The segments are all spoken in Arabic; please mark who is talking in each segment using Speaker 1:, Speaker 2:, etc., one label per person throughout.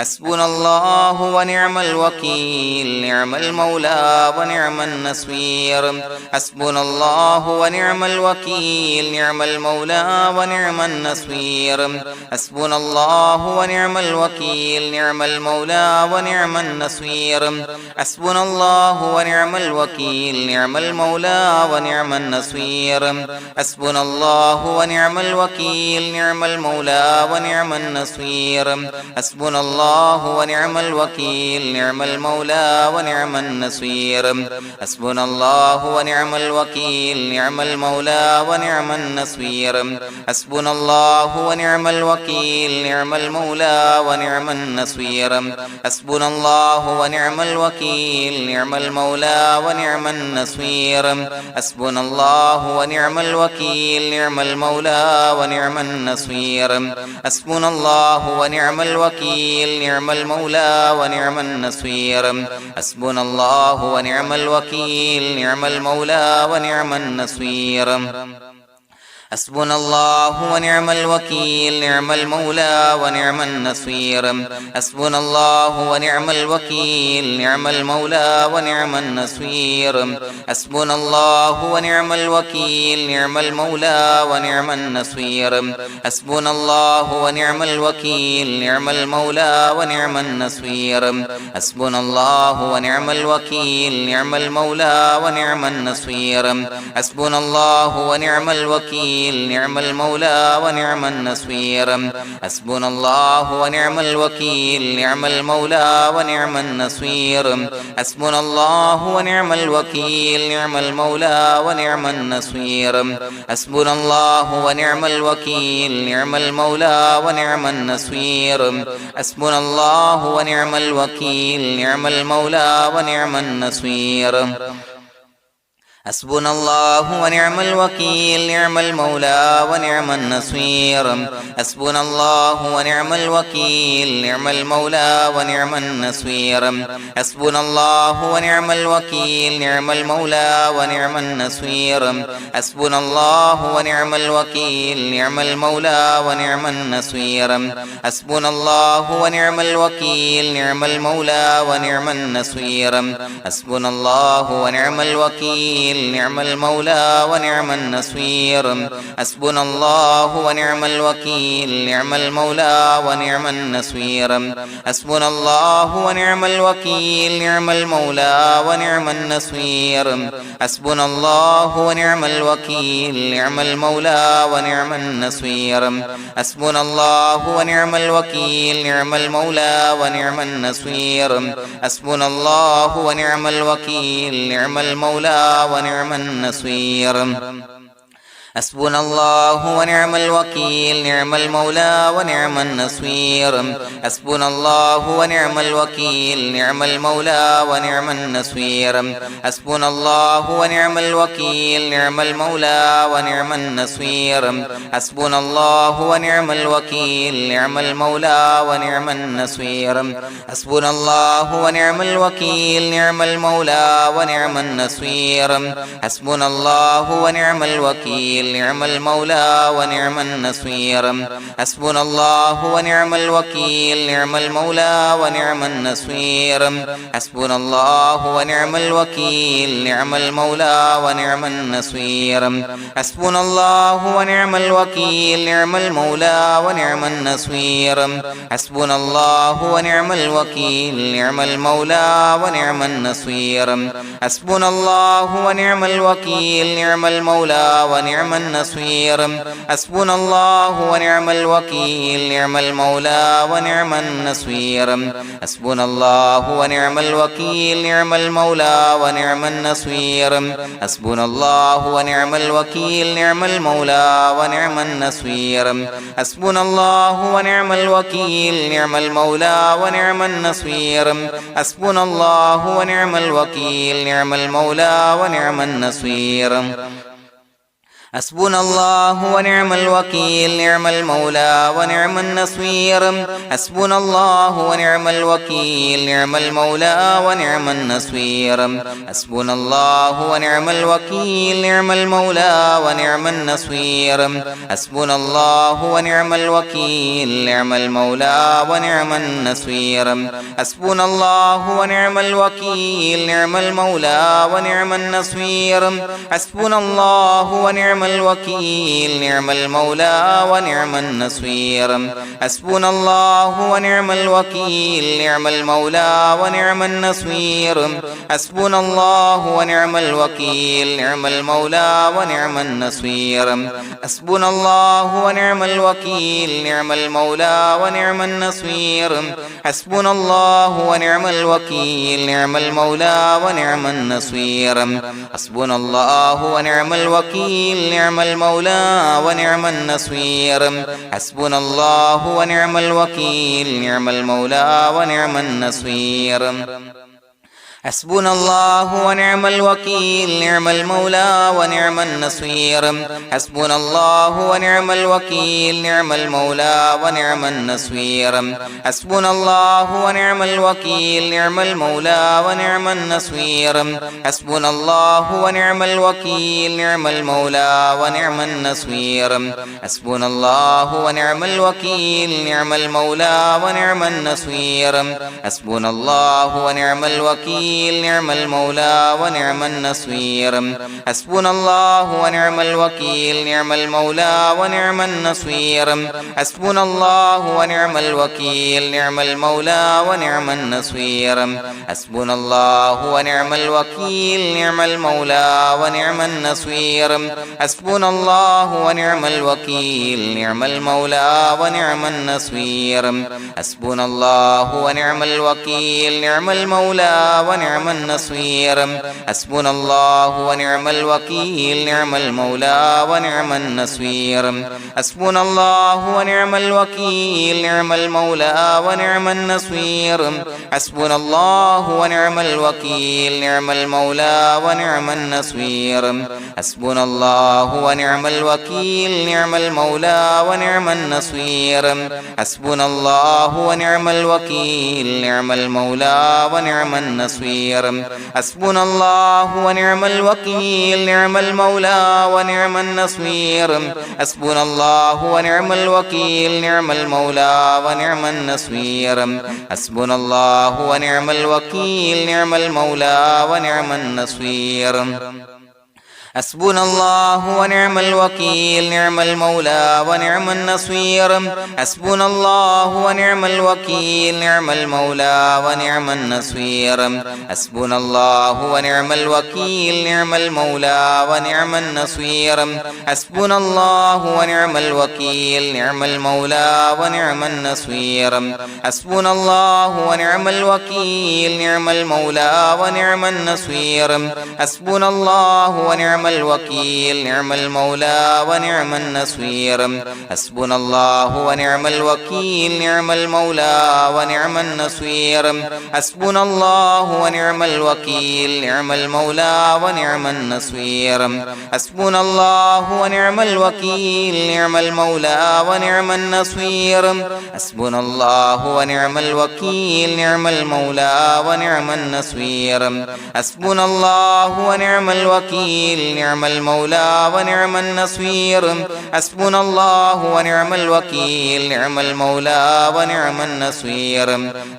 Speaker 1: حسبنا الله ونعم الوكيل نعم المولى ونعم النصير حسبنا الله ونعم الوكيل نعم المولى ونعم النصير حسبنا الله ونعم الوكيل نعم المولى ونعم النصير حسبنا الله ونعم الوكيل نعم المولى ونعم النصير حسبنا الله ونعم الوكيل نعم المولى ونعم النصير حسبنا الله ونعم الوكيل نعم المولى ونعم النصير حسبنا الله ونعم الوكيل نعم المولى ونعم النصير حسبنا الله ونعم الوكيل نعم المولى ونعم النصير حسبنا الله ونعم الوكيل نعم المولى ونعم النصير حسبنا الله ونعم الوكيل نعم المولى ونعم النصير حسبنا الله ونعم الوكيل نعم المولى ونعم النصير حسبنا الله ونعم الوكيل نعم المولى ونعم النصير حسبنا الله ونعم الوكيل نعم المولى ونعم النصير حسبنا الله ونعم الوكيل نعم المولى ونعم النصير حسبنا الله ونعم الوكيل نعم المولى ونعم النصير حسبنا الله ونعم الوكيل نعم المولى ونعم النصير حسبنا الله ونعم الوكيل نعم المولى ونعم النصير حسبنا الله ونعم الوكيل نعم المولى ونعم النصير حسبنا الله ونعم الوكيل نعم المولى ونعم النصير حسبنا الله ونعم الوكيل نعم المولى ونعم النصير حسبنا الله ونعم الوكيل نعم المولى ونعم النصير حسبنا الله ونعم الوكيل نعم المولى ونعم النصير حسبنا الله ونعم الوكيل نعم المولى ونعم النصير حسبنا الله ونعم الوكيل نعم المولى ونعم النصير حسبنا الله ونعم الوكيل نعم المولى ونعم النصير حسبنا الله ونعم الوكيل نعم المولى ونعم النصير حسبنا الله ونعم الوكيل نعم المولى ونعم النصير حسبنا الله ونعم الوكيل نعم المولى ونعم النصير حسبنا الله ونعم الوكيل نعم المولى ونعم النصير حسبنا الله ونعم الوكيل نعم المولى ونعم النصير حسبنا الله ونعم الوكيل نعم المولى ونعم النصير حسبنا الله ونعم الوكيل نعم المولى ونعم النصير حسبنا الله ونعم الوكيل نعم المولى ونعم النصير حسبنا الله ونعم الوكيل نعم المولى ونعم النصير حسبنا الله ونعم الوكيل نعم المولى ونعم النصير حسبنا الله ونعم الوكيل نعم المولى ونعم النصير حسبنا الله ونعم الوكيل نعم المولى ونعم النصير حسبنا الله ونعم الوكيل نعم المولى ونعم النصير حسبنا الله ونعم الوكيل نعم المولى ونعم النصير حسبنا الله ونعم الوكيل نعم المولى ونعم النصير حسبنا الله ونعم الوكيل نعم المولى ونعم النصير حسبنا الله ونعم الوكيل نعم المولى ونعم النصير حسبنا الله ونعم الوكيل نعم المولى ونعم النصير حسبنا الله ونعم الوكيل نعم المولى ونعم النصير حسبنا الله ونعم الوكيل نعم المولى ونعم النصير حسبنا الله ونعم الوكيل نعم المولى ونعم النصير حسبنا الله ونعم الوكيل نعم المولى ونعم النصير حسبنا الله ونعم الوكيل نعم المولى ونعم النصير حسبنا الله ونعم الوكيل نعم المولى ونعم النصير حسبنا الله ونعم الوكيل نعم المولى ونعم النصير حسبنا الله ونعم الوكيل نعم المولى ونعم النصير حسبنا الله ونعم الوكيل نعم المولى ونعم النصير حسبنا الله ونعم الوكيل نعم المولى ونعم النصير حسبنا الله ونعم الوكيل نعم المولى ونعم النصير حسبنا الله ونعم الوكيل نعم المولى ونعم النصير حسبنا الله ونعم الوكيل نعم المولى ونعم النصير حسبنا الله ونعم الوكيل نعم المولى ونعم النصير حسبنا الله ونعم الوكيل نعم المولى ونعم النصير حسبنا الله ونعم الوكيل نعم المولى ونعم النصير حسبنا الله ونعم الوكيل نعم المولى ونعم النصير حسبنا الله ونعم الوكيل نعم المولى ونعم النصير حسبنا الله ونعم الوكيل نعم المولى ونعم النصير حسبنا الله ونعم الوكيل نعم المولى ونعم النصير حسبنا الله ونعم الوكيل نعم المولى ونعم النصير حسبنا الله ونعم الوكيل نعم المولى ونعم النصير حسبنا الله ونعم الوكيل نعم المولى ونعم النصير حسبنا الله ونعم الوكيل نعم المولى ونعم النصير حسبنا الله ونعم الوكيل نعم المولى ونعم النصير حسبنا الله ونعم الوكيل نعم المولى ونعم النصير حسبنا الله ونعم الوكيل نعم المولى ونعم النصير حسبنا الله ونعم الوكيل نعم المولى ونعم النصير حسبنا الله ونعم الوكيل نعم المولى ونعم النصير حسبنا الله ونعم الوكيل نعم المولى ونعم النصير حسبنا الله ونعم الوكيل نعم المولى ونعم النصير حسبنا الله ونعم الوكيل نعم المولى ونعم النصير حسبنا الله ونعم الوكيل نعم المولى ونعم النصير حسبنا الله ونعم الوكيل نعم المولى ونعم النصير حسبنا الله ونعم الوكيل نعم المولى ونعم النصير حسبنا الله ونعم الوكيل نعم المولى ونعم النصير حسبنا الله ونعم الوكيل نعم المولى ونعم النصير حسبنا الله ونعم الوكيل نعم المولى ونعم النصير حسبنا الله ونعم الوكيل نعم المولى ونعم النصير حسبنا الله ونعم الوكيل نعم المولى ونعم النصير حسبنا الله ونعم الوكيل نعم المولى ونعم النصير حسبنا الله ونعم الوكيل نعم المولى ونعم النصير حسبنا الله ونعم الوكيل نعم المولى ونعم النصير حسبنا الله ونعم الوكيل نعم المولى ونعم النصير حسبنا الله ونعم الوكيل نعم المولى ونعم النصير حسبنا الله ونعم الوكيل نعم المولى ونعم النصير حسبنا الله ونعم الوكيل نعم المولى ونعم النصير حسبنا الله ونعم الوكيل نعم المولى ونعم النصير حسبنا الله ونعم الوكيل نعم المولى ونعم النصير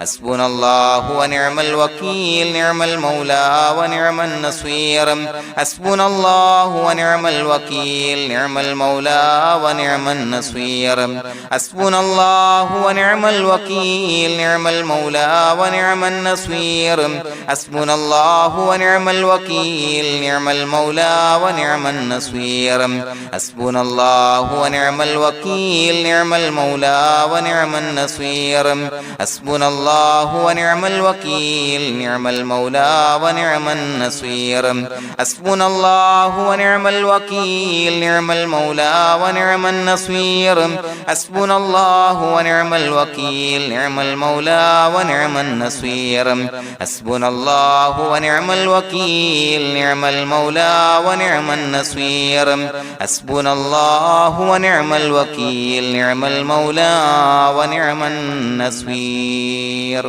Speaker 1: حسبنا الله ونعم الوكيل نعم المولى ونعم النصير حسبنا الله ونعم الوكيل نعم المولى ونعم النصير حسبنا الله ونعم الوكيل نعم المولى ونعم النصير حسبنا الله ونعم الوكيل نعم المولى ونعم النصير حسبنا الله ونعم الوكيل نعم المولى ونعم النصير حسبنا الله ونعم الوكيل نعم المولى ونعم النصير حسبنا الله ونعم الوكيل نعم المولى ونعم النصير حسبنا الله ونعم الوكيل نعم المولى ونعم النصير حسبنا الله ونعم الوكيل نعم المولى ونعم النصير حسبنا الله ونعم الوكيل نعم المولى ونعم النصير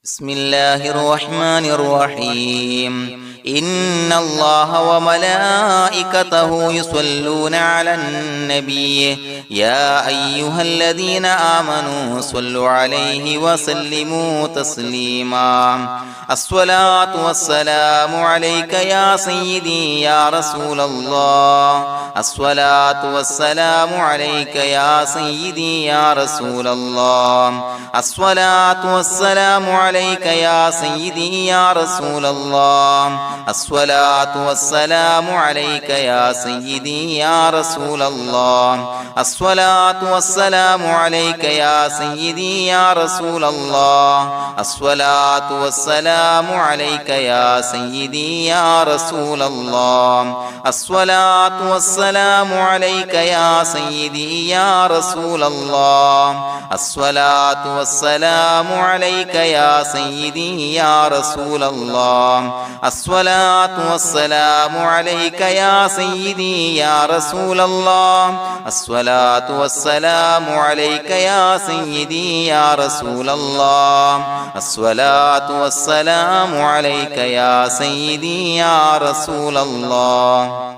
Speaker 1: بسم الله الرحمن الرحيم إن الله وملائكته يصلون على النبي يا أيها الذين آمنوا صلوا عليه وسلموا تسليما الصلاة والسلام عليك يا سيدي يا رسول الله الصلاة والسلام عليك يا سيدي يا رسول الله الصلاة والسلام عليك يا سيدي يا رسول الله الصلاة والسلام عليك يا سيدي يا رسول الله الصلاة والسلام عليك يا سيدي يا رسول الله الصلاة والسلام عليك يا سيدي يا رسول الله الصلاة والسلام عليك يا سيدي يا رسول الله الصلاة والسلام عليك يا سيدي يا رسول الله الصلاة والسلام عليك يا سيدي يا رسول الله الصلاة والسلام عليك يا سيدي يا رسول الله الصلاة والسلام عليك يا سيدي يا رسول الله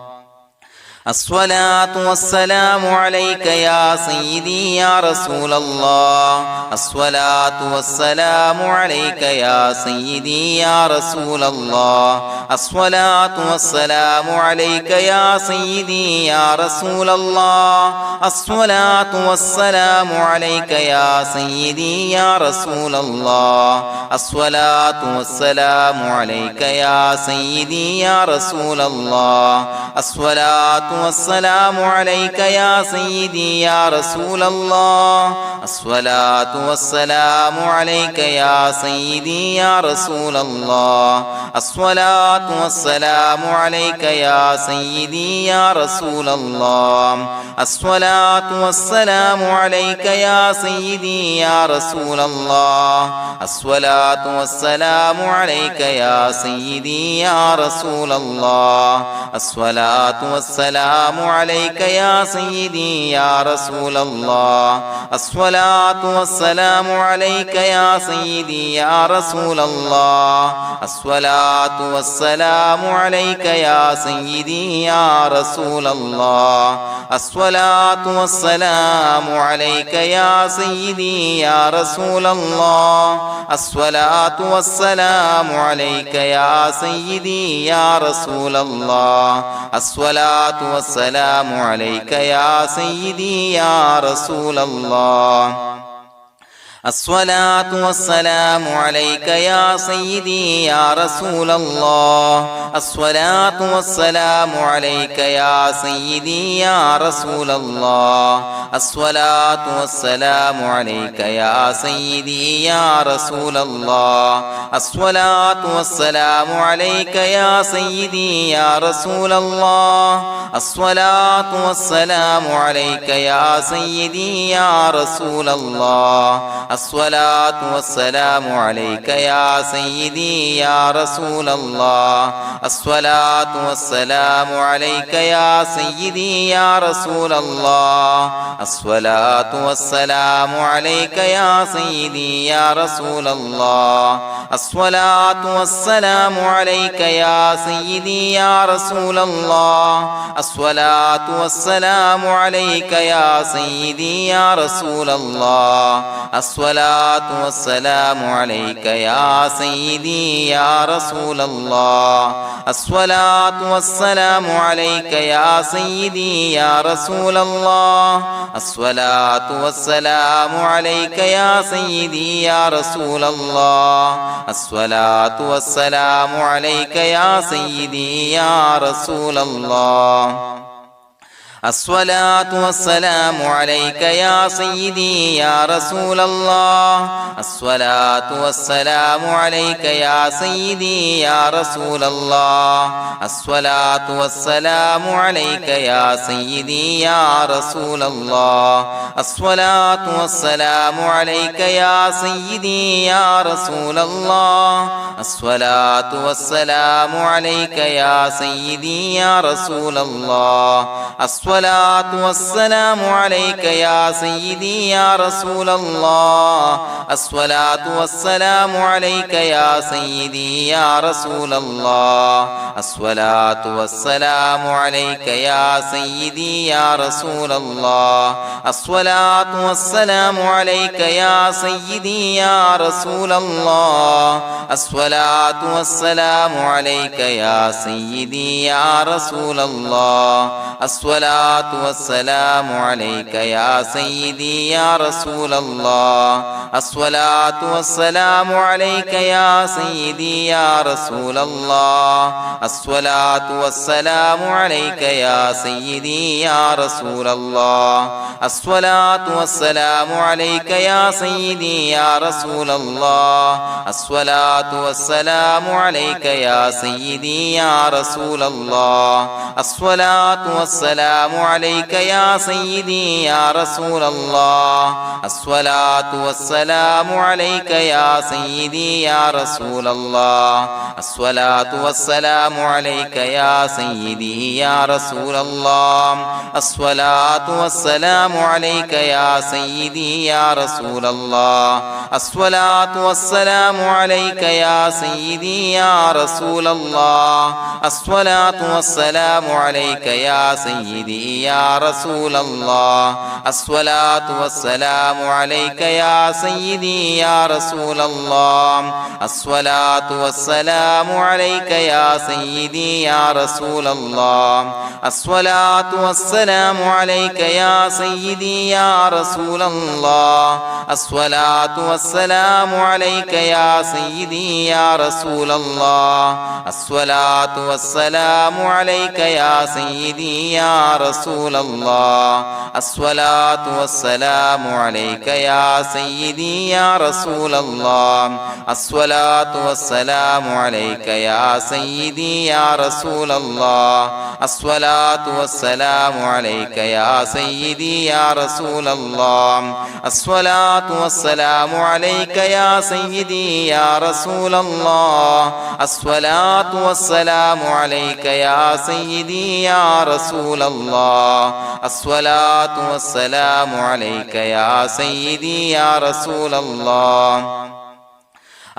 Speaker 1: الصلاة والسلام عليك يا سيدي يا رسول الله الصلاة والسلام عليك يا سيدي يا رسول الله الصلاة والسلام عليك يا سيدي يا رسول الله الصلاة والسلام عليك يا سيدي يا رسول الله الصلاة والسلام عليك يا سيدي يا رسول الله الصلاة والسلام عليك يا سيدي يا رسول الله الصلاة والسلام عليك يا سيدي يا رسول الله الصلاة والسلام عليك يا سيدي يا رسول الله الصلاة والسلام عليك يا سيدي يا رسول الله الصلاة والسلام عليك يا سيدي يا رسول الله الصلاة والسلام عليك يا سيدي يا رسول الله الصلاة والسلام عليك يا سيدي يا رسول الله الصلاة والسلام عليك يا سيدي يا رسول الله الصلاة والسلام عليك يا سيدي يا رسول الله الصلاة والسلام عليك يا سيدي يا رسول الله الصلاة والسلام عليك يا سيدي يا رسول الله الصلاة والسلام عليك يا سيدي يا رسول الله الصلاة والسلام عليك يا سيدي يا رسول الله الصلاة والسلام عليك يا سيدي يا رسول الله الصلاة والسلام عليك يا سيدي يا رسول الله الصلاة والسلام عليك يا سيدي يا رسول الله الصلاة والسلام عليك يا سيدي يا رسول الله الصلاة والسلام عليك يا سيدي يا رسول الله الصلاة والسلام عليك يا سيدي يا رسول الله الصلاة والسلام عليك يا سيدي يا رسول الله الصلاة والسلام عليك يا سيدي يا رسول الله الصلاة والسلام عليك يا سيدي يا رسول الله الصلاة والسلام عليك يا سيدي يا رسول الله الصلاة والسلام عليك يا سيدي يا رسول الله الصلاة والسلام عليك يا سيدي يا رسول الله الصلاة والسلام عليك يا سيدي يا رسول الله الصلاة والسلام عليك يا سيدي يا رسول الله الصلاة والسلام عليك يا سيدي يا رسول الله الصلاة والسلام عليك يا سيدي يا رسول الله الصلاة والسلام عليك يا سيدي يا رسول الله الصلاة والسلام عليك يا سيدي يا رسول الله الصلاة والسلام عليك يا سيدي يا رسول الله الصلاة والسلام عليك يا سيدي يا رسول الله الصلاة والسلام عليك يا سيدي يا رسول الله الصلاة والسلام عليك يا سيدي يا رسول الله الصلاة والسلام عليك يا سيدي يا رسول الله الصلاة والسلام عليك يا سيدي يا رسول الله الصلاة والسلام عليك يا سيدي يا رسول الله الصلاة والسلام عليك يا سيدي يا رسول الله الصلاة والسلام عليك يا سيدي يا رسول الله الصلاة والسلام عليك يا سيدي يا رسول الله الصلاة والسلام عليك يا سيدي يا رسول الله الصلاة والسلام عليك يا سيدي يا رسول الله الصلاة والسلام عليك يا سيدي يا رسول الله الصلاة والسلام عليك يا سيدي يا رسول الله الصلاة والسلام عليك يا سيدي يا رسول الله الصلاة والسلام عليك يا سيدي يا رسول الله الصلاة والسلام عليك يا سيدي يا رسول الله الصلاة والسلام عليك يا سيدي يا رسول الله الصلاة والسلام عليك يا سيدي يا رسول الله الصلاة والسلام عليك يا سيدي يا رسول الله الصلاة والسلام عليك يا سيدي يا رسول الله الصلاة والسلام عليك يا سيدي يا رسول الله الصلاة والسلام عليك يا سيدي يا رسول الله الصلاة والسلام عليك يا سيدي يا رسول الله الصلاة والسلام عليك يا سيدي يا رسول الله الصلاة والسلام عليك يا سيدي يا رسول الله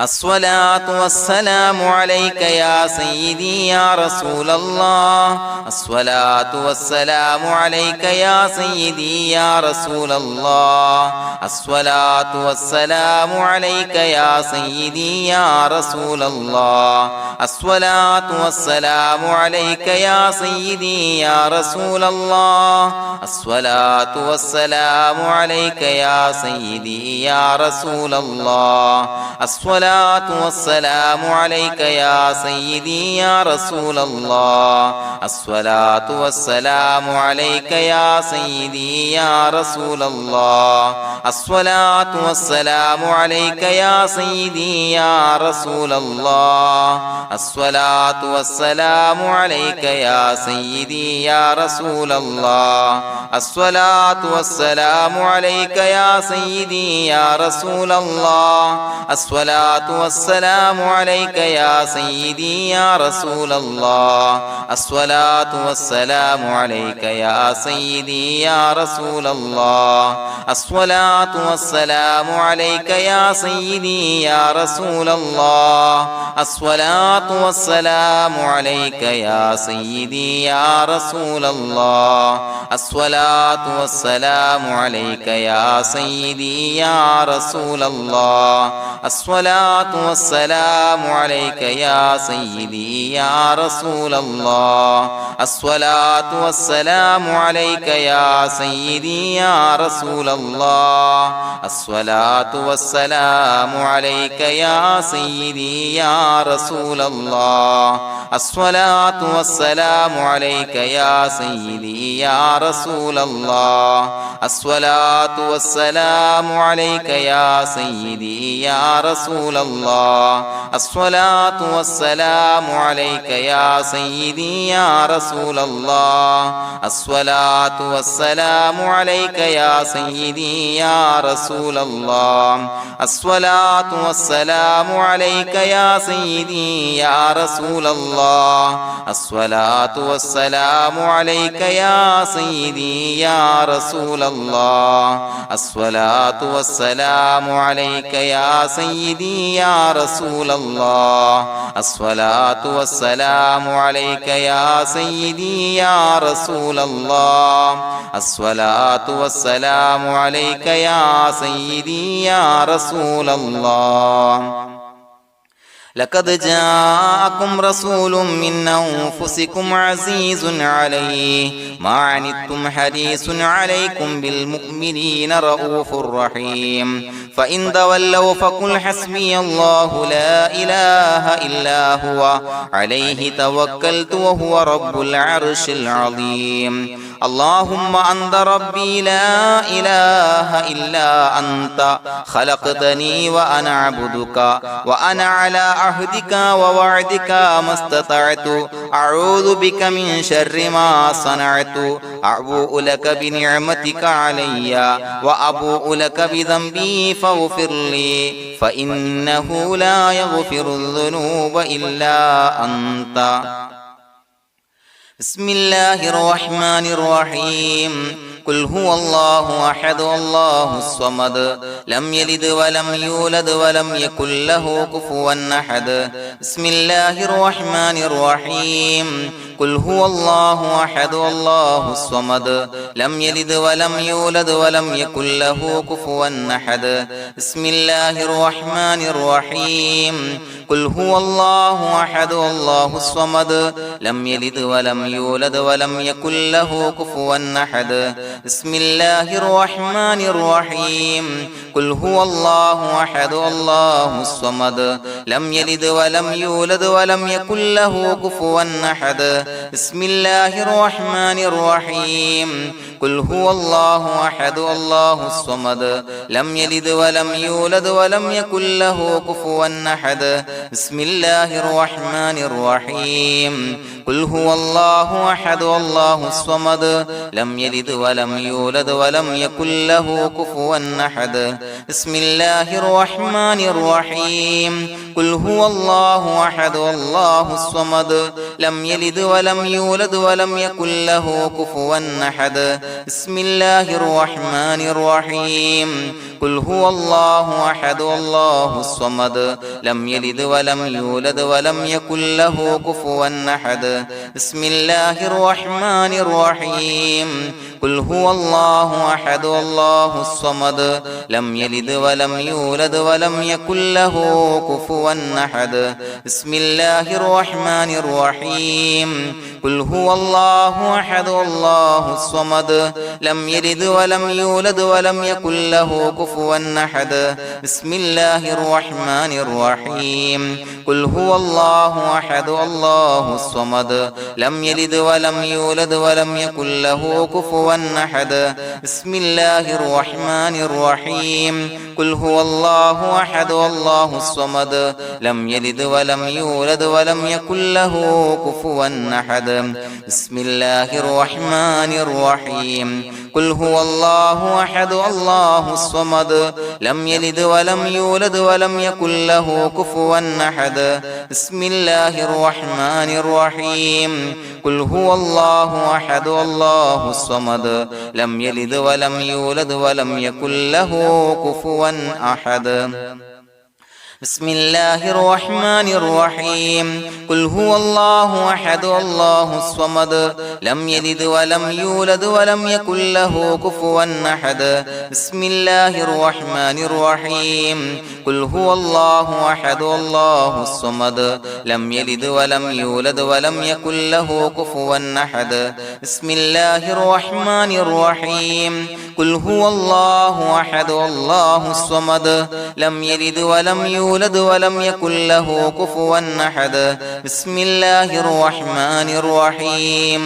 Speaker 1: الصلاة والسلام عليك يا سيدي يا رسول الله الصلاة والسلام عليك يا سيدي يا رسول الله الصلاة والسلام عليك يا سيدي يا رسول الله الصلاة والسلام عليك يا سيدي يا رسول الله الصلاة والسلام عليك يا سيدي يا رسول الله الصلاة والسلام عليك يا سيدي يا رسول الله الصلاة والسلام عليك يا سيدي يا رسول الله الصلاة والسلام عليك يا سيدي يا رسول الله الصلاة والسلام عليك يا سيدي يا رسول الله الصلاة والسلام عليك يا سيدي يا رسول الله الصلاة والسلام عليك يا سيدي يا رسول الله الصلاة والسلام عليك يا سيدي يا رسول الله الصلاة والسلام عليك يا سيدي يا رسول الله الصلاة والسلام عليك يا سيدي يا رسول الله الصلاة والسلام عليك يا سيدي يا رسول الله الصلاة الصلاة والسلام عليك يا سيدي يا رسول الله الصلاة والسلام عليك يا سيدي يا رسول الله الصلاة والسلام عليك يا سيدي يا رسول الله الصلاة والسلام عليك يا سيدي يا رسول الله الصلاة والسلام عليك يا سيدي يا رسول الله الصلاة والسلام عليك يا سيدي يا رسول الله الصلاة والسلام عليك يا سيدي يا رسول الله الصلاة والسلام عليك يا سيدي يا رسول الله الصلاة والسلام عليك يا سيدي يا رسول الله الصلاة والسلام عليك يا سيدي يا رسول الله الصلاة والسلام عليك يا سيدي يا رسول الله الصلاة والسلام عليك يا سيدي يا رسول الله لقد جاءكم رسول من أنفسكم عزيز عليه ما عنتم حريص عليكم بالمؤمنين رؤوف رحيم فإن تولوا فقل حسبي الله لا إله إلا هو عليه توكلت وهو رب العرش العظيم اللهم أنت ربي لا إله إلا أنت خلقتني وأنا عبدك وأنا على عهدك ووعدك ما استطعت أعوذ بك من شر ما صنعت أبوء لك بنعمتك علي وأبوء لك بذنبي فاغفر لي فإنه لا يغفر الذنوب إلا أنت بسم الله الرحمن الرحيم قل هو الله أحد الله الصمد لم يلد ولم يولد ولم يكن له كفوا أحد بسم الله الرحمن الرحيم قل هو الله أحد الله الصمد لم يلد ولم يولد ولم يكن له كفوا أحد بسم الله الرحمن الرحيم قل هو الله أحد الله الصمد لم يلد ولم يولد ولم يكن له كفوا أحد بسم الله الرحمن الرحيم قل هو الله أحد الله الصمد لم يلد ولم يولد ولم يكن له كفوا أحد بسم الله الرحمن الرحيم قل هو الله أحد الله الصمد لم يلد ولم يولد ولم يكن له كفوا أحد بسم الله الرحمن الرحيم قل هو الله أحد الله الصمد لم يلد ولم يولد ولم يكن له كفوا أحد بسم الله الرحمن الرحيم قل هو الله أحد الله الصمد لم يلد ولم يولد ولم يكن له كفوا أحد بسم الله الرحمن الرحيم قل هو الله أحد الله الصمد لم يلد ولم يولد ولم يكن له كفوا أحد بسم الله الرحمن الرحيم قل هو الله أحد الله الصمد لم يلد ولم يولد ولم يكن له كفوا أحد بسم الله الرحمن الرحيم قل هو الله أحد الله الصمد لم يلد ولم يولد ولم يكن له كفوا أحد بسم الله الرحمن الرحيم قل هو الله أحد الله الصمد لم يلد ولم يولد ولم يكن له كفوا أحد بسم الله الرحمن الرحيم قل هو الله أحد الله الصمد لم يلد ولم يولد ولم يكن له كفوا أحد بسم الله الرحمن الرحيم قل هو الله أحد الله الصمد لم يلد ولم يولد ولم يكن له كفوا أحد بسم الله الرحمن الرحيم قل هو الله أحد الله الصمد لم يلد ولم يولد ولم يكن له كفوا أحد بسم الله الرحمن الرحيم قل هو الله أحد الله الصمد لم يلد ولم يولد ولم يكن له كفوا أحد بسم الله الرحمن الرحيم قل هو الله أحد الله الصمد لم يلد ولم يولد ولم يكن له كفوا أحد بسم الله الرحمن الرحيم قل هو الله أحد الله الصمد لم يلد ولم يولد ولم يكن له كفوا أحد بسم الله الرحمن الرحيم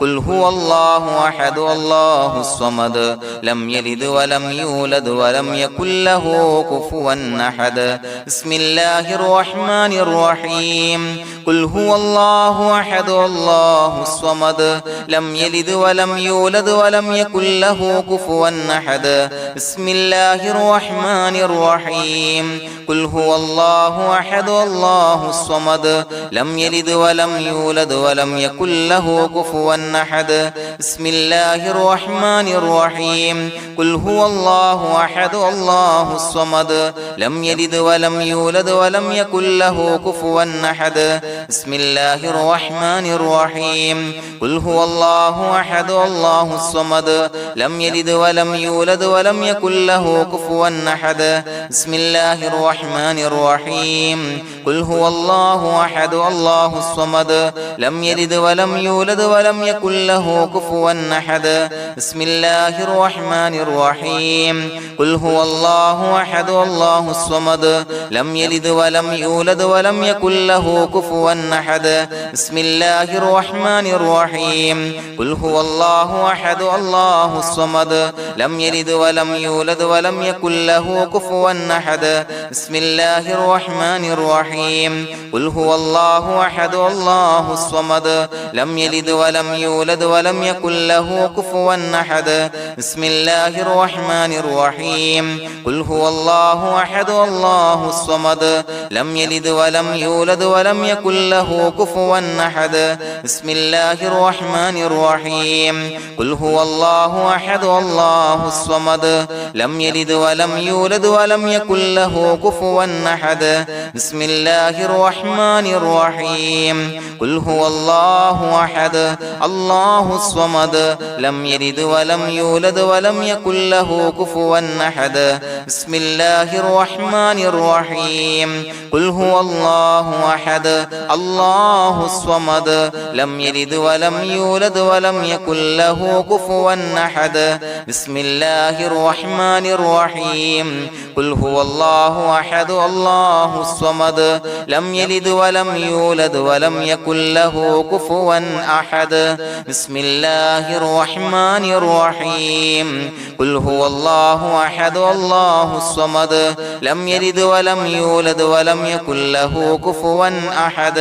Speaker 1: قل هو الله أحد الله الصمد لم يلد ولم يولد ولم يكن له كفوا أحد بسم الله الرحمن الرحيم قل هو الله أحد الله الصمد لم يلد ولم يولد ولم يكن له كفوا أحد بسم الله الرحمن الرحيم قل هو الله أحد الله الصمد لم يلد ولم يولد ولم يكن له كفوا أحد بسم الله الرحمن الرحيم قل هو الله أحد الله الصمد لم يلد ولم يولد ولم يكن له كفوا أحد بسم الله الرحمن الرحيم قل هو الله أحد الله الصمد لم يلد ولم يولد ولم يكن له كفوا أحد بسم الله الرحمن الرحيم قل هو الله أحد الله الصمد لم يلد ولم يولد ولم يكن له كفوا أحد بسم الله الرحمن الرحيم قل هو الله أحد الله الصمد لم يلد ولم يولد ولم يكن له كفوا أحد بسم الله الرحمن الرحيم قل هو الله أحد الله الصمد لم يلد ولم يولد ولم يكن له كفوا أحد بسم الله الرحمن الرحيم قل هو الله أحد الله الصمد لم يلد ولم يولد ولم يكن له كفوا أحد بسم الله الرحمن الرحيم قل هو الله أحد الله الصمد لم يلد ولم يولد ولم يكن له كفوا أحد بسم الله الرحمن الرحيم قل هو الله أحد الله الصمد لم يلد ولم يولد ولم يكن له كفوا أحد بسم الله الرحمن الرحيم قل هو الله أحد الله الصمد لم يلد ولم يولد ولم يكن له كفوا أحد بسم الله الرحمن الرحيم قل هو الله أحد الله الصمد لم يلد ولم يولد ولم يكن له كفوا أحد بسم الله الرحمن الرحيم قل هو الله أحد الله الصمد لم يلد ولم يولد ولم يكن له كفوا أحد بسم الله الرحمن الرحيم قل هو الله أحد الله الصمد لم يلد ولم يولد ولم يكن له كفوا أحد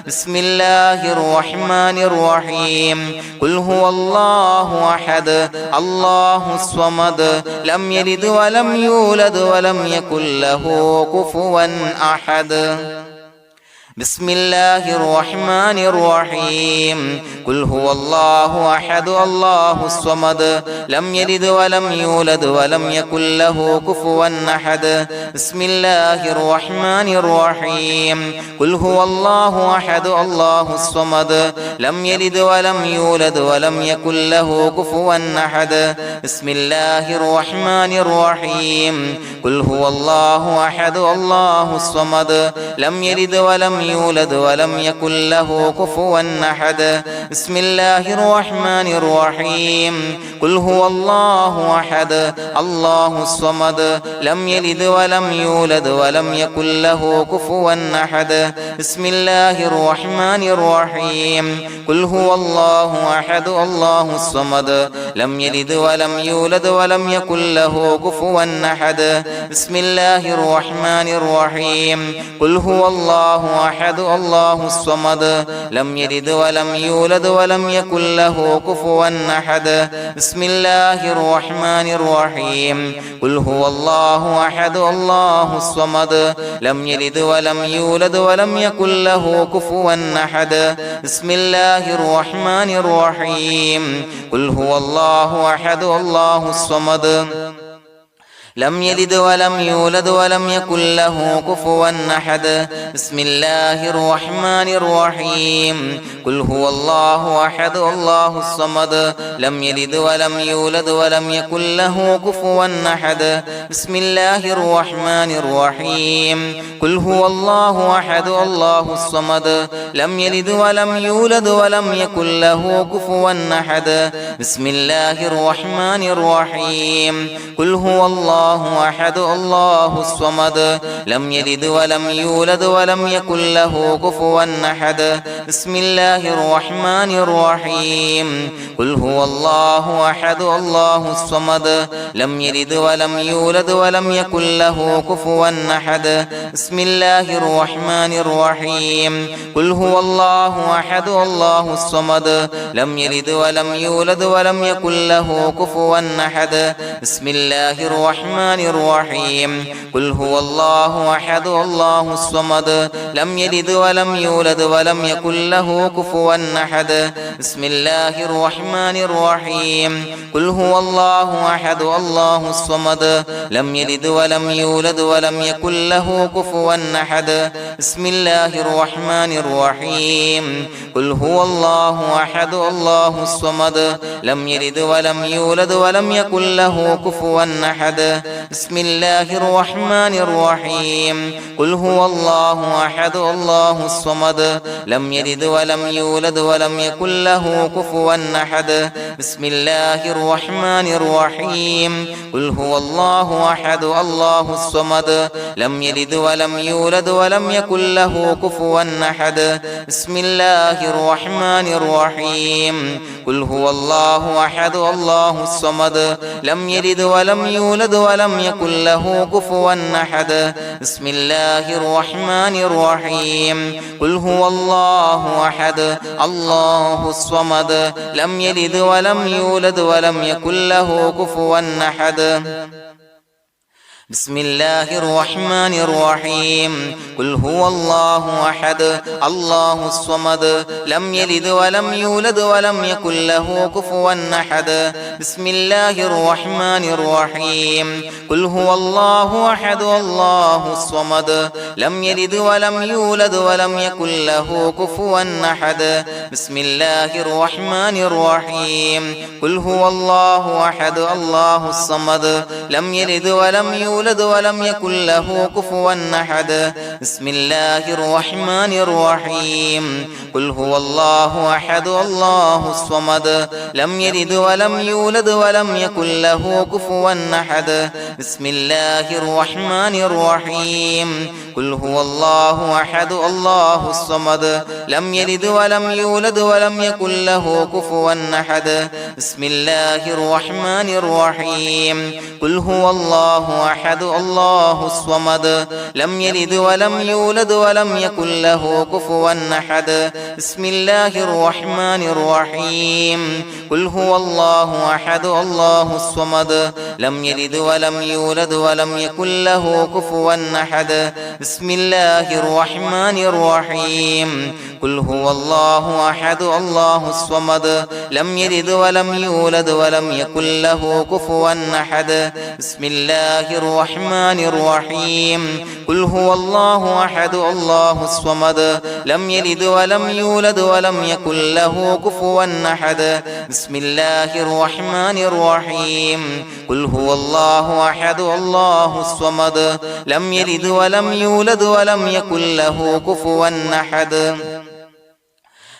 Speaker 1: بسم الله الرحمن الرحيم قل هو الله أحد الله الصمد لم يلد ولم يولد ولم يكن له كفوا أحد بسم الله الرحمن الرحيم قل هو الله أحد الله الصمد لم يلد ولم يولد ولم يكن له كفوا أحد بسم الله الرحمن الرحيم قل هو الله أحد الله الصمد لم يلد ولم يولد ولم يكن له كفوا أحد بسم الله الرحمن الرحيم قل هو الله أحد الله الصمد لم يلد ولم يولد ولم يكن له كفوا أحد بسم الله الرحمن الرحيم قل هو الله أحد الله الصمد لم يلد ولم يولد ولم يكن له كفوا أحد بسم الله الرحمن الرحيم قل هو الله أحد الله الصمد لم يلد ولم يولد ولم يكن له كفوا أحد بسم الله الرحمن الرحيم قل هو الله أحد الله الصمد لم يلد ولم يولد ولم يكن له كفوا أحد بسم الله الرحمن الرحيم قل هو الله أحد الله الصمد لم يلد ولم يولد ولم يكن له كفوا أحد بسم الله الرحمن الرحيم قل هو الله أحد الله الصمد لم يلد ولم يولد ولم يكن له كفوا أحد بسم الله الرحمن الرحيم قل هو الله أحد الله الصمد لم يلد ولم يولد ولم يكن له كفوا أحد بسم الله الرحمن الرحيم قل هو الله أحد الله الصمد لم يلد ولم يولد ولم يكن له كفوا أحد بسم الله الرحمن الرحيم قل هو الله أحد الله الصمد لم يلد ولم يولد ولم يكن له كفوا أحد بسم الله الرحمن الرحيم قل هو الله أحد الله الصمد لم يلد ولم يولد ولم يكن له كفوا أحد بسم الله الرحمن الرحيم قل هو الله أحد الله الصمد لم يلد ولم يولد ولم يكن له كفوا أحد بسم الله الرحمن الرحيم قل هو الله أحد الله الصمد لم يلد ولم يولد ولم يكن له كفوا أحد بسم الله الرحمن الرحيم قل هو الله أحد الله الصمد لم يلد ولم يولد ولم يكن له كفوا أحد بسم الله الرحمن الرحيم قل هو الله أحد الله الصمد لم يلد ولم يولد ولم يكن له كفوا أحد بسم الله الرحمن الرحيم قل هو الله أحد الله الصمد لم يلد ولم يولد ولم يكن له كفوا أحد بسم الله الرحمن الرحيم قل هو الله أحد الله الصمد لم يلد ولم يولد ولم يكن له كفوا أحد بسم الله الرحمن الرحيم قل هو الله أحد الله الصمد لم يلد ولم يولد ولم يكن له كفوا أحد بسم الله الرحمن الرحيم قل هو الله أحد الله الصمد لم يلد ولم يولد ولم يكن له كفوا أحد بسم الله الرحمن الرحيم قل هو الله أحد الله الصمد لم يلد ولم يولد ولم يكن له كفوا أحد بسم الله الرحمن الرحيم قل هو الله أحد الله الصمد لم يلد ولم يولد ولم يكن له كفوا أحد بسم الله الرحمن الرحيم قل هو الله أحد الله الصمد لم يلد ولم يولد ولم يكن له كفوا أحد بسم الله الرحمن الرحيم قل هو الله أحد الله الصمد لم يلد ولم يولد ولم يكن له كفوا أحد بسم الله الرحمن الرحيم قل هو الله أحد الله الصمد لم يلد ولم يولد ولم يكن له كفوا أحد بسم الله الرحمن الرحيم قل هو الله أحد الله الصمد لم يلد ولم يولد ولم يكن له كفوا أحد بسم الله الرحمن الرحيم قل هو الله أحد الله الصمد لم يلد ولم يولد ولم يكن له كفوا أحد بسم الله الرحمن الرحيم قل هو الله أحد الله الصمد لم يلد ولم يولد ولم يكن له كفوا أحد بسم الله الرحمن الرحيم قل هو الله أحد الله الصمد لم يلد ولم يولد ولم يكن له كفوا أحد بسم الله الرحمن الرحيم قل هو الله أحد الله الصمد لم يلد ولم يولد ولم يكن له كفوا أحد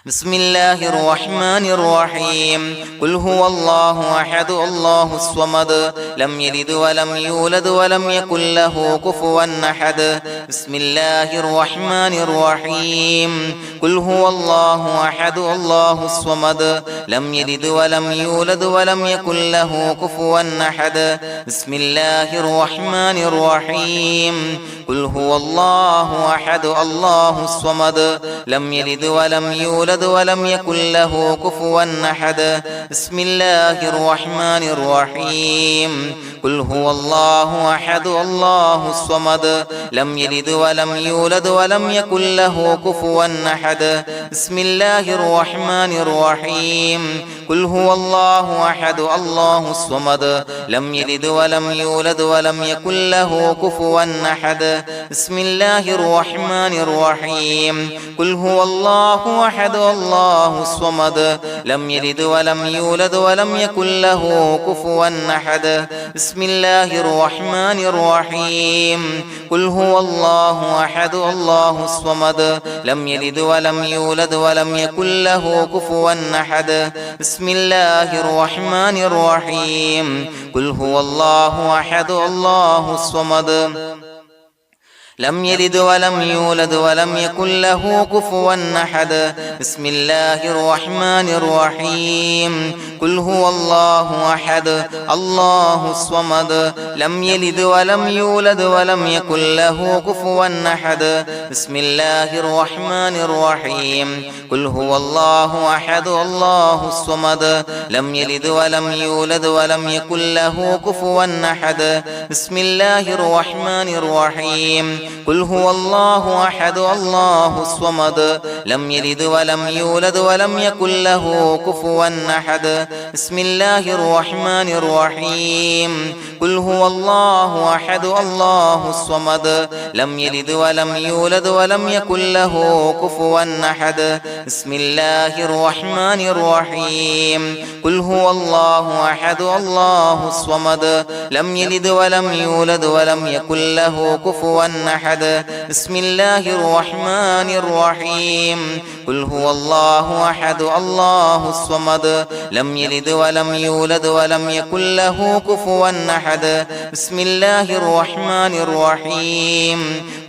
Speaker 1: بسم الله الرحمن الرحيم قل هو الله أحد الله الصمد لم يلد ولم يولد ولم يكن له كفوا أحد بسم الله الرحمن الرحيم قل هو الله أحد الله الصمد لم يلد ولم يولد ولم يكن له كفوا أحد بسم الله الرحمن الرحيم قل هو الله أحد الله الصمد لم يلد ولم يولد يولد ولم يكن له كفوا أحد بسم الله الرحمن الرحيم قل هو الله أحد الله الصمد لم يلد ولم يولد ولم يكن له كفوا أحد بسم الله الرحمن الرحيم قل هو الله أحد الله الصمد لم يلد ولم يولد ولم يكن له كفوا أحد بسم الله الرحمن الرحيم قل هو الله أحد الله الصمد لم يلد ولم يولد ولم يكن له كفوا أحد بسم الله الرحمن الرحيم قل هو الله أحد الله الصمد لم يلد ولم يولد ولم يكن له كفوا أحد بسم الله الرحمن الرحيم قل هو الله أحد الله الصمد لم يلد ولم يولد ولم يكن له كفوا أحد بسم الله الرحمن الرحيم قل هو الله أحد الله الصمد لم يلد ولم يولد ولم يكن له كفوا أحد بسم الله الرحمن الرحيم قل هو الله أحد الله الصمد لم يلد ولم يولد ولم يكن له كفوا أحد بسم الله الرحمن الرحيم قل هو الله أحد الله الصمد لم يلد ولم يولد ولم يكن له كفوا أحد بسم الله الرحمن الرحيم قل هو الله أحد الله الصمد لم يلد ولم يولد ولم يكن له كفوا أحد بسم الله الرحمن الرحيم قل هو الله أحد الله الصمد لم يلد ولم يولد ولم يكن له كفوا أحد بسم الله الرحمن الرحيم قل هو الله أحد الله الصمد لم يلد ولم يولد ولم يكن له كفوا أحد بسم الله الرحمن الرحيم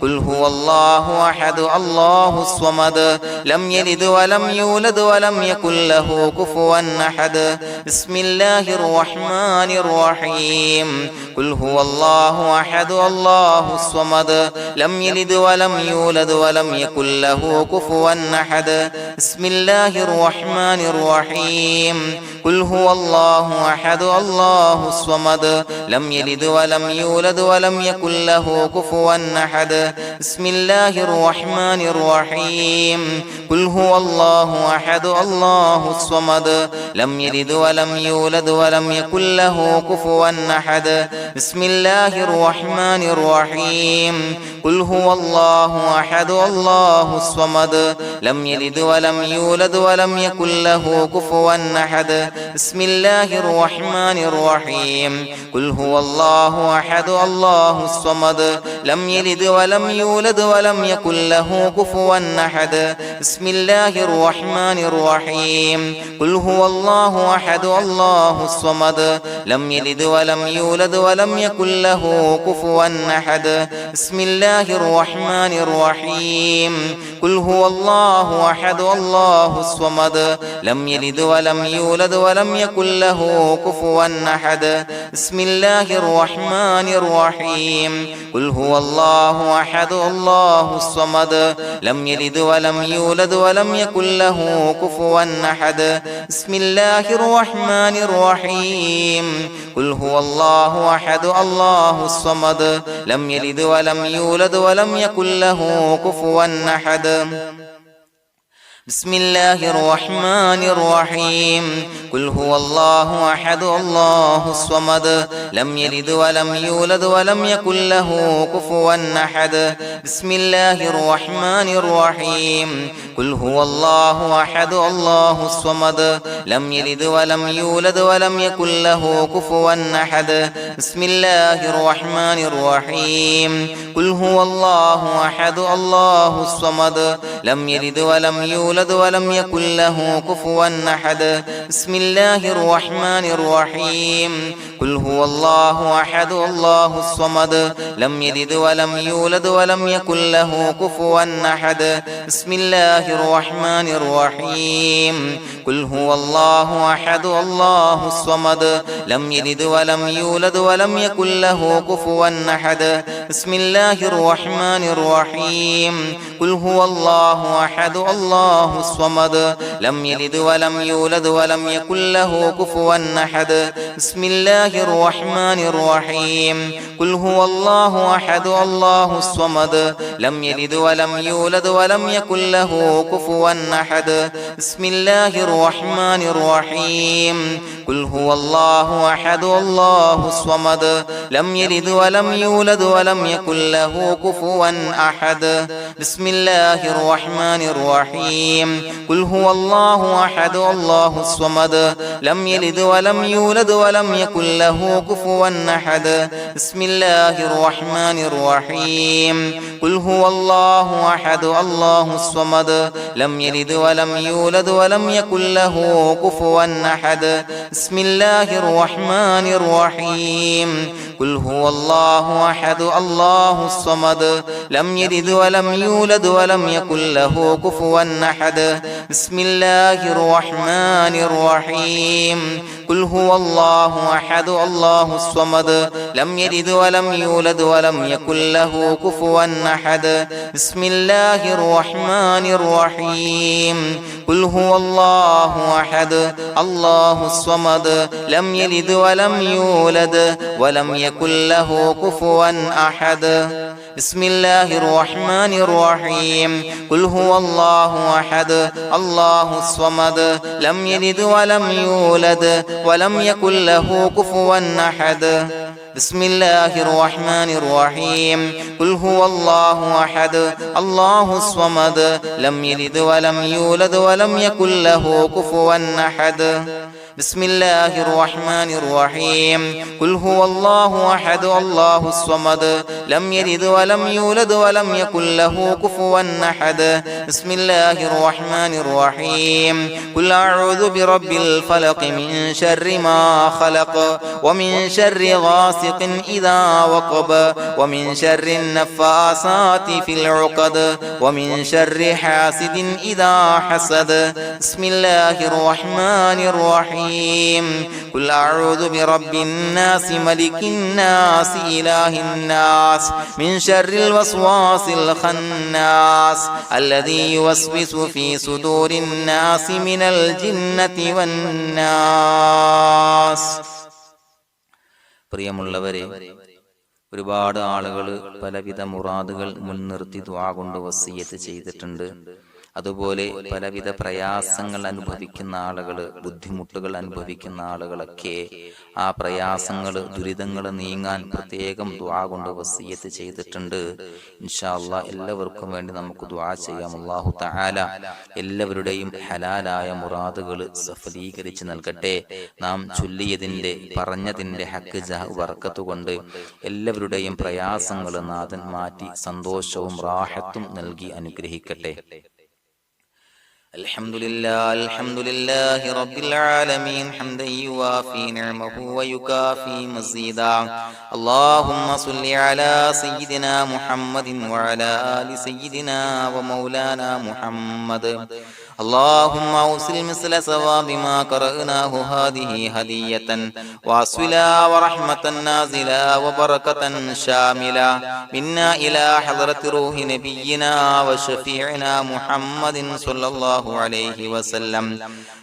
Speaker 1: قل هو الله أحد الله الصمد لم يلد ولم يولد ولم يكن له كفوا أحد بسم الله الرحمن الرحيم قل هو الله أحد الله الصمد لم يلد ولم يولد ولم يكن له كفوا أحد بسم الله الرحمن الرحيم قل هو الله أحد الله الصمد لم يلد ولم يولد ولم يكن له كفوا أحد بسم الله الرحمن الرحيم قل هو الله أحد الله الصمد لم يلد ولم يولد ولم يكن له كفوا أحد بسم الله الرحمن الرحيم قل هو الله أحد الله الصمد لم يلد ولم يولد ولم يكن له كفوا أحد بسم الله الرحمن الرحيم قل هو الله أحد الله الصمد لم يلد ولم يولد ولم يكن له كفوا أحد بسم الله الرحمن الرحيم قل هو الله أحد الله الصمد لم يلد ولم يولد ولم يكن له كفوا أحد بسم الله الرحمن الرحيم قل هو الله أحد الله الصمد لم يلد ولم يولد ولم يكن له كفوا أحد بسم الله الرحمن الرحيم قل هو الله أحد الله الصمد لم يلد ولم يولد ولم يكن له كفوا أحد بسم الله الرحمن الرحيم قل هو الله أحد الله الصمد لم يلد ولم يولد ولم يكن له كفوا أحد بسم الله الرحمن الرحيم قل هو الله أحد الله الصمد لم يلد ولم يولد ولم يكن له كفوا أحد بسم الله الرحمن الرحيم قل هو الله أحد الله الصمد لم يلد ولم يولد ولم يكن له كفوا أحد بسم الله الرحمن الرحيم قل هو الله أحد الله الصمد لم يلد ولم يولد ولم يكن له كفوا أحد بسم الله الرحمن الرحيم قل هو الله أحد الله الصمد لم يلد ولم يولد ولم يكن له كفوا أحد بسم الله الرحمن الرحيم قل هو الله أحد الله الصمد لم يلد ولم يولد ولم يكن له كفوا أحد بسم الله الرحمن الرحيم قل هو الله الله أحد الله الصمد لم يلد ولم يولد ولم يكن له كفوا أحد بسم الله الرحمن الرحيم قل هو الله أحد الله الصمد لم يلد ولم يولد ولم يكن له كفوا أحد بسم الله الرحمن الرحيم قل هو الله أحد الله الصمد لم يلد ولم يولد ولم يكن له كفوا أحد بسم الله الرحمن الرحيم قل هو الله أحد الله الصمد لم يلد ولم يولد ولم يكن له كفوا أحد بسم الله الرحمن الرحيم قل هو الله أحد الله الصمد لم يلد ولم يولد ولم يكن له كفوا أحد بسم الله الرحمن الرحيم قل هو الله أحد الله الصمد لم يلد ولم يولد ولم يكن له كفوا أحد بسم الله الرحمن الرحيم قل هو الله أحد الله الصمد لم يلد ولم يولد ولم يكن له كفوا أحد بسم الله الرحمن الرحيم قل هو الله أحد الله الصمد لم يلد ولم يولد ولم يكن له كفوا أحد بسم الله الرحمن الرحيم قل هو الله أحد الله الصمد لم يلد ولم يولد ولم يكن له كفوا أحد بسم الله الرحمن الرحيم قل هو الله أحد الله الصمد لم يلد ولم يولد ولم يكن له كفوا أحد بسم الله الرحمن الرحيم قل هو الله أحد الله الصمد لم يلد ولم يولد ولم يكن له كفوا أحد بسم الله الرحمن الرحيم قل أعوذ برب الفلق من شر ما خلق ومن شر غاسق إذا وقب ومن شر النفاثات في العقد ومن شر حاسد إذا حسد بسم الله الرحمن الرحيم قل أعوذ برب الناس ملك الناس إله الناس من شر الوسواس الخناس الذي يوسوس في صدور الناس من الجنة والناس. പ്രിയമുള്ളവരെ, ഒരുപാട് ആളുകൾ പലവിധ മുറാദുകൾ മുൻനിർത്തി ദുആ കൊണ്ട് വസിയ്യത്ത് ചെയ്തിട്ടുണ്ട്. അതുപോലെ പലവിധ പ്രയാസങ്ങൾ അനുഭവിക്കുന്ന ആളുകൾ, ബുദ്ധിമുട്ടുകൾ അനുഭവിക്കുന്ന ആളുകളൊക്കെ ആ പ്രയാസങ്ങൾ, ദുരിതങ്ങൾ നീങ്ങാൻ പ്രത്യേകം ദുആ കൊണ്ട് വസിയ്യത്ത് ചെയ്തിട്ടുണ്ട്. ഇൻഷാ അല്ലാഹ് എല്ലാവർക്കും വേണ്ടി നമുക്ക് ദുആ ചെയ്യാം. അല്ലാഹു തആല എല്ലാവരുടെയും ഹലാലായ മുറാദുകൾ സഫലീകരിച്ച് നൽകട്ടെ. നാം ചൊല്ലിയതിന്റെ, പറഞ്ഞതിന്റെ ഹക്ക് ജാഹ് ബർക്കത്ത് കൊണ്ട് എല്ലാവരുടെയും പ്രയാസങ്ങൾ നാഥൻ മാറ്റി സന്തോഷവും റാഹത്തും നൽകി അനുഗ്രഹിക്കട്ടെ. الحمد لله رب العالمين حمدا يوافي نعمه ويكافي مزيدا. اللهم صل على سيدنا محمد وعلى آل سيدنا ومولانا محمد. اللهم أوصل مثل ثواب ما قرأناه هذه هدية واصلا ورحمة نازلا وبركة شاملة منا إلى حضرة روح نبينا وشفيعنا محمد صلى الله عليه وسلم،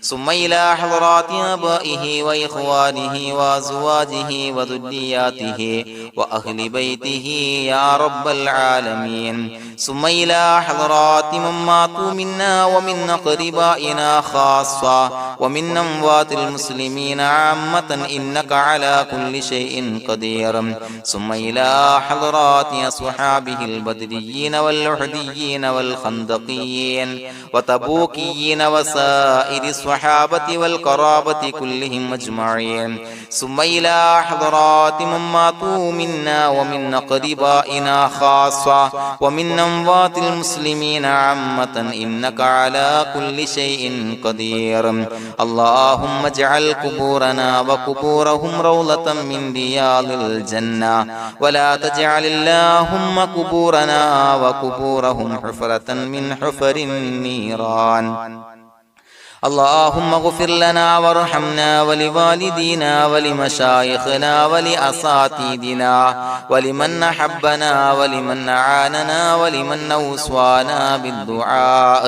Speaker 1: ثم إلى حضرات آبائه وإخوانه وأزواجه وذرياته وأهل بيته يا رب العالمين، ثم إلى حضرات من ماتوا منا ومن أقربائنا خاصة ومن أموات المسلمين عامة إنك على كل شيء قدير، ثم إلى حضرات أصحابه البدريين والأحديين والخندقيين وتبوكيين وسائر الصحابة والقرابة كلهم أجمعين، ثم إلى حضرات من ماتوا منا ومن أقربائنا خاصة ومن أموات المسلمين عامة إنك على كل شيء قدير. اللهم اجعل قبورنا وقبورهم روضة من رياض الجنة، ولا تجعل اللهم قبورنا وقبورهم حفرة من حفر النيران. اللهم اغفر لنا وارحمنا ولوالدينا ولمشايخنا ولأساتذتنا ولمن أحبنا ولمن أعاننا ولمن أوصانا بالدعاء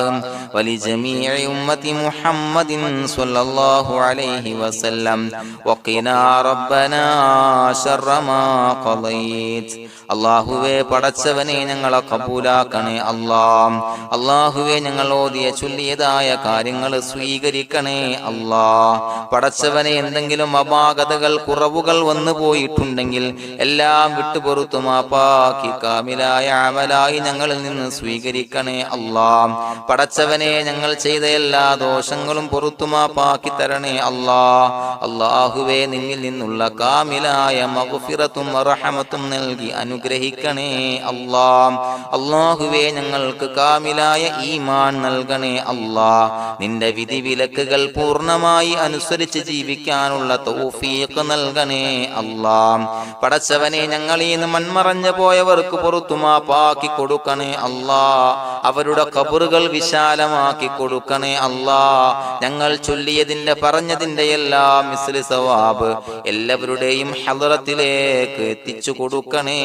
Speaker 1: ولجميع أمة محمد صلى الله عليه وسلم وقنا ربنا شر ما قضيت. അള്ളാഹുവേ പടച്ചവനെ ഞങ്ങളെ കബൂലാക്കണേ അല്ലാഹ്. അള്ളാഹുവേ ഞങ്ങൾ ഓതിയ ചൊല്ലിയതായ കാര്യങ്ങൾ സ്വീകരിക്കണേ അല്ലാഹ്. പടച്ചവനെ എന്തെങ്കിലും അപാകതകൾ കുറവുകൾ വന്നു പോയിട്ടുണ്ടെങ്കിൽ എല്ലാം വിട്ടുപൊറുത്തു മാപ്പാക്കി കാമിലായ അമലായി ഞങ്ങളിൽ നിന്ന് സ്വീകരിക്കണേ അല്ലാഹ്. പടച്ചവനെ ഞങ്ങൾ ചെയ്ത എല്ലാ ദോഷങ്ങളും പൊറുത്തു മാപ്പാക്കി തരണേ അല്ലാഹ്. അള്ളാഹുവേ നിന്നിൽ നിന്നുള്ള കാമിലായ മഗ്ഫിറത്തും റഹമത്തും നൽകി അനുഗ്രഹിക്കണേ അല്ലാഹ്. അല്ലാഹുവേ ഞങ്ങൾക്ക് കാമിലായ ഈമാൻ നൽകണേ അല്ലാഹ്. നിന്റെ വിധി വിലക്കുകൾ പൂർണ്ണമായി അനുസരിച്ച് ജീവിക്കാനുള്ള തൗഫീഖ് നൽകണേ അല്ലാഹ്. പടച്ചവനെ ഞങ്ങളിൽ നിന്ന് മൺമറഞ്ഞു പോയവർക്ക് പുറത്തു മാപ്പാക്കി കൊടുക്കണേ അല്ലാഹ്. അവരുടെ ഖബറുകൾ വിശാലമാക്കി കൊടുക്കണേ അല്ലാഹ്. ഞങ്ങൾ ചൊല്ലിയതിന്റെ പറഞ്ഞതിന്റെ എല്ലാം മിസ്ലി സവാബ് എല്ലാവരുടെയും ഹളറത്തിലേക്ക് എത്തിച്ചു കൊടുക്കണേ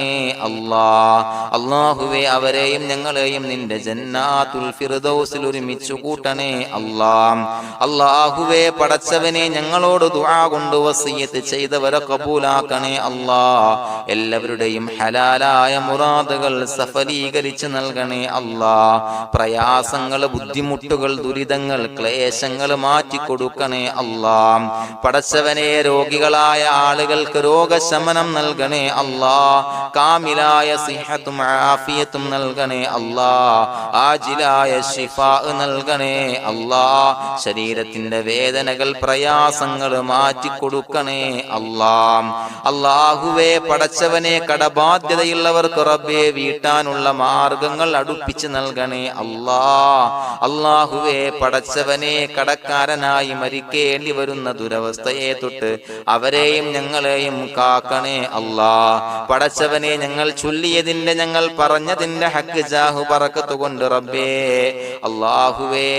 Speaker 1: അല്ലാഹ്. അല്ലാഹുവേ അവരെയും ഞങ്ങളെയും നിന്റെ ജന്നാത്തുൽ ഫിർദൗസിൽ ഒരുമിച്ചു കൂട്ടണേ അല്ലാഹ്. അല്ലാഹുവേ പടച്ചവനെ ഞങ്ങളോട് ദുആ കൊണ്ട് വസിയത്ത് ചെയ്തവരെ കബൂലാക്കണേ അല്ലാഹ്. എല്ലാവരുടെയും ഹലാലായ മുറാദുകൾ സഫലീകരിച്ച് നൽകണേ അല്ലാഹ്. പ്രയാസങ്ങൾ, ബുദ്ധിമുട്ടുകൾ, ദുരിതങ്ങൾ, ക്ലേശങ്ങൾ മാറ്റിക്കൊടുക്കണേ അല്ലാഹ്. പടച്ചവനെ രോഗികളായ ആളുകൾക്ക് രോഗശമനം നൽകണേ അല്ലാഹ്. കാമിലായ സിഹത്തും ആഫിയത്തും നൽകണേ അല്ലാഹ്. ആജിലായ ശിഫാ നൽകണേ അല്ലാഹ്. ശരീരത്തിന്റെ വേദനകൾ, പ്രയാസങ്ങൾ മാറ്റിക്കൊടുക്കണേ അല്ലാഹ്. അല്ലാഹുവേ പടച്ചവനെ കടബാധ്യതയുള്ളവർക്ക് റബ്ബേ വീട്ടാനുള്ള മാർഗങ്ങൾ അടുപ്പിച്ച് നൽകണേ അല്ലാഹ്. അല്ലാഹുവേ പടച്ചവനെ കടക്കാരനായി മരിക്കേണ്ടി വരുന്ന ദുരവസ്ഥയെ തൊട്ട് അവരെയും ഞങ്ങളെയും കാക്കണേ അല്ലാഹ്. പടച്ചവനെ ഞങ്ങൾ ചൊല്ലിയതിന്റെ, ഞങ്ങൾ പറഞ്ഞതിന്റെ ഹക്ക് ജാഹു ബറക്കത്ത് കൊണ്ട് റബ്ബേ അല്ലാഹുവേ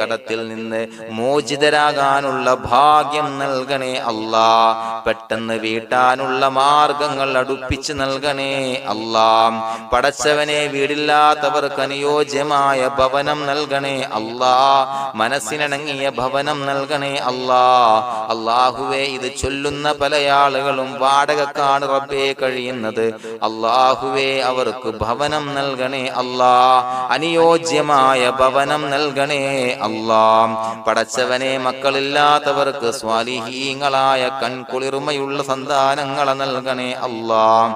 Speaker 1: കടത്തിൽ നിന്ന് മോചിതരാകാനുള്ള ഭാഗ്യം നൽകണേ അല്ലാഹ്. പെട്ടെന്ന് വീട്ടാനുള്ള മാർഗങ്ങൾ അടുപ്പിച്ച് നൽകണേ അല്ലാഹ്. പടച്ചവനെ വീടില്ലാത്തവർക്ക് അനുയോജ്യമായ ഭവനം നൽകണേ അല്ലാഹ്. മനസ്സിനിണങ്ങിയ ഭവനം നൽകണേ അല്ലാഹ്. അല്ലാഹുവേ ഇത് ചൊല്ലുന്ന പല ആളുകളും വാടകക്കാണ് റബ്ബേ കഴിയുന്നത്. അല്ലാഹുവേ അവർക്ക് ഭവനം നൽകണേ അല്ലാഹ്. അനുയോജ്യമായ ഭവനം നൽകണേ അല്ലാഹ്. പടച്ചവനെ മക്കളില്ലാത്തവർക്ക് സ്വാലിഹീങ്ങളായ കൺകുളിർമയുള്ള സന്താനങ്ങളെ നൽകണേ അല്ലാഹ്.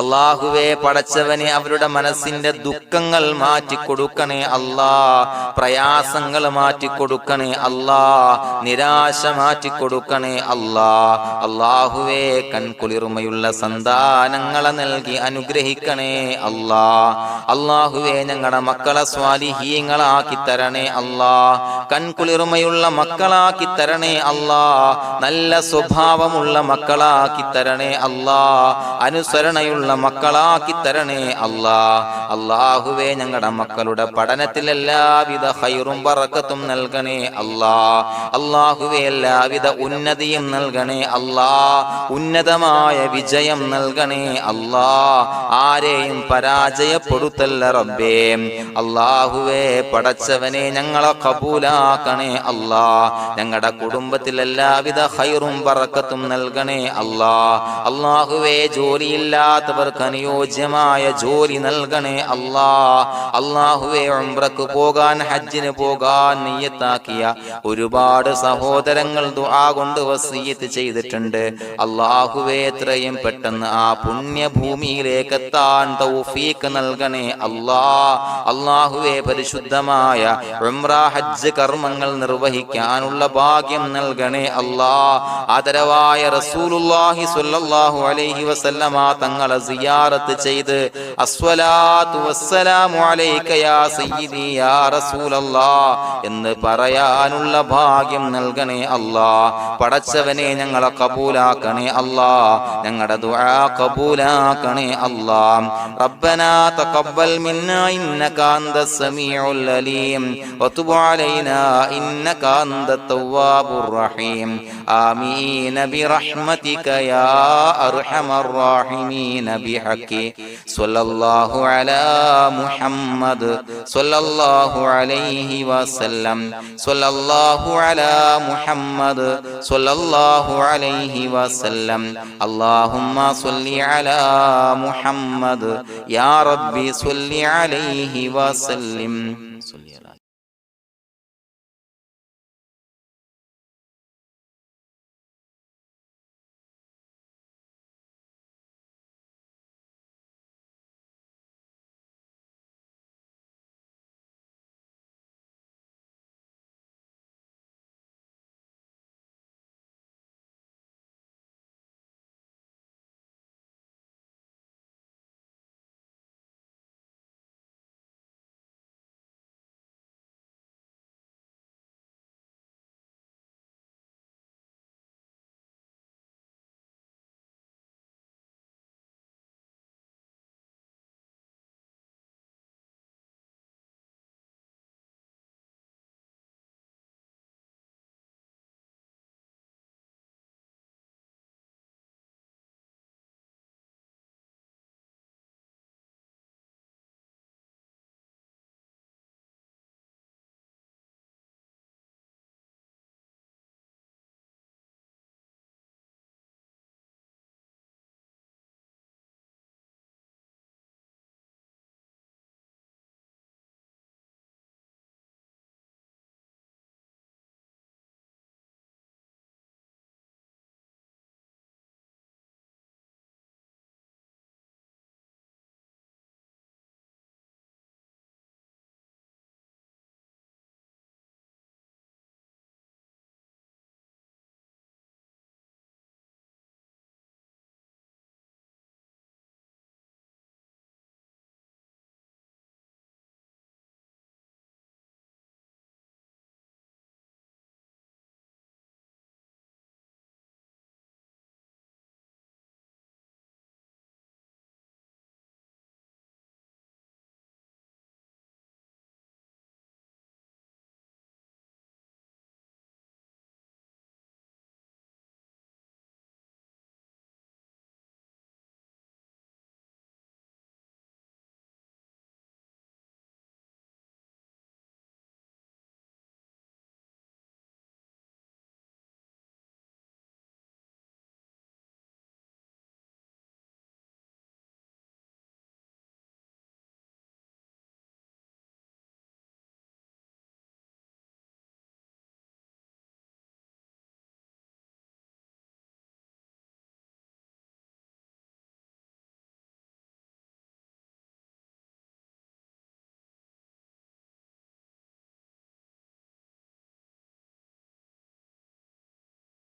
Speaker 1: അല്ലാഹുവേ പടച്ചവനെ അവരുടെ മനസ്സിന്റെ ദുഃഖങ്ങൾ മാറ്റിക്കൊടുക്കണേ അല്ലാഹ്. പ്രയാസങ്ങൾ മാറ്റിക്കൊടുക്കണേ അല്ലാഹ്. നിരാശ മാറ്റിക്കൊടുക്കണേ അല്ലാഹ്. അല്ലാഹുവേ കൺകുളിർമയുള്ള സന്താനങ്ങളെ നൽകി അനുഗ്രഹിക്കണേ അല്ലാഹ്. അല്ലാഹുവേ ഞങ്ങളുടെ മക്കളെ സ്വാലിഹീങ്ങളാക്കി തരണേ അല്ലാഹ്. കൺകുളിർമയുള്ള മക്കളാക്കി തരണേ അല്ലാഹ്. നല്ല സ്വഭാവമുള്ള മക്കളാക്കി തരണേ അല്ലാഹ്. അനുസരണയുള്ള മക്കളാക്കി തരണേ അല്ലാഹ്. അല്ലാഹുവേ ഞങ്ങളുടെ മക്കളുടെ പഠനത്തിൽ എല്ലാവിധ ഖൈറും ബറക്കത്തും നൽകണേ അല്ലാഹ്. അല്ലാഹുവേ എല്ലാവിധ ഉന്നതിയും നൽകണേ അല്ലാഹ്. ഉന്നതമായ വിജയം നൽകണേ അല്ലാഹ്. ആരെയും പരാജയപ്പെടുത്തല്ല റബ്ബേ. അല്ലാഹുവേ പടച്ചവനെ ഞങ്ങളെ കബൂലാക്കണേ അല്ലാഹ്. ഞങ്ങളുടെ കുടുംബത്തിൽ എല്ലാവിധ ഖൈറും ബറക്കത്തും നൽകണേ അല്ലാഹ്. അല്ലാഹുവേ ജോലിയില്ലാത്ത അനുയോജ്യമായ ജോലി നൽകണേ അല്ലാഹ്. അല്ലാഹുവേ ഉംറക്ക് പോകാൻ, ഹജ്ജിന് പോകാൻ നിയ്യത്താക്കിയ ഒരുപാട് സഹോദരങ്ങൾ ദുആ കൊണ്ട് വസിയത്ത് ചെയ്തിട്ടുണ്ട്. അല്ലാഹുവേ എത്രയും പെട്ടെന്ന് ആ പുണ്യഭൂമിയിലേക്ക് എത്താൻ തൗഫീഖ് നൽകണേ അല്ലാഹ്. അല്ലാഹുവേ പരിശുദ്ധമായ ഉംറ ഹജ്ജ് കർമ്മങ്ങൾ നിർവഹിക്കാനുള്ള ഭാഗ്യം നൽകണേ അല്ലാഹ്. ആദരവായ റസൂലുള്ളാഹി സ്വല്ലല്ലാഹു അലൈഹി വസല്ലമ തങ്ങളെ സിയാറത്ത് ചെയ്ത് അസ്സലാത്തു വസ്സലാമു അലൈക യാ സയ്യിദി യാ റസൂലല്ലാഹ് എന്ന് പറയാനുള്ള ഭാഗ്യം നൽകണേ അല്ലാഹ്. പടച്ചവനെ ഞങ്ങളെ കബൂലാക്കണേ അല്ലാഹ്, ഞങ്ങളുടെ ദുആ കബൂലാക്കണേ അല്ലാഹ്. റബ്ബനാ തഖബ്ബൽ മിന്നാ ഇന്നക അന്തസ് സമീഉൽ അലീം വതുബ് അലൈനാ ഇന്നക അന്തത് തവ്വാബുർ റഹീം. ആമീൻ ബിറഹ്മതിക യാ അർഹമർ റഹീമീൻ ബിഹഖി സ്വല്ലല്ലാഹു അലാ മുഹമ്മദ് സ്വല്ലല്ലാഹു അലൈഹി വസല്ലം സ്വല്ലല്ലാഹു അലാ മുഹമ്മദ് സ്വല്ലല്ലാഹു അലൈഹി വസല്ലം. അല്ലാഹുമ്മ സ്വല്ലി അലാ മുഹമ്മദ് യാ റബ്ബി സ്വല്ലി അലൈഹി വസല്ലം.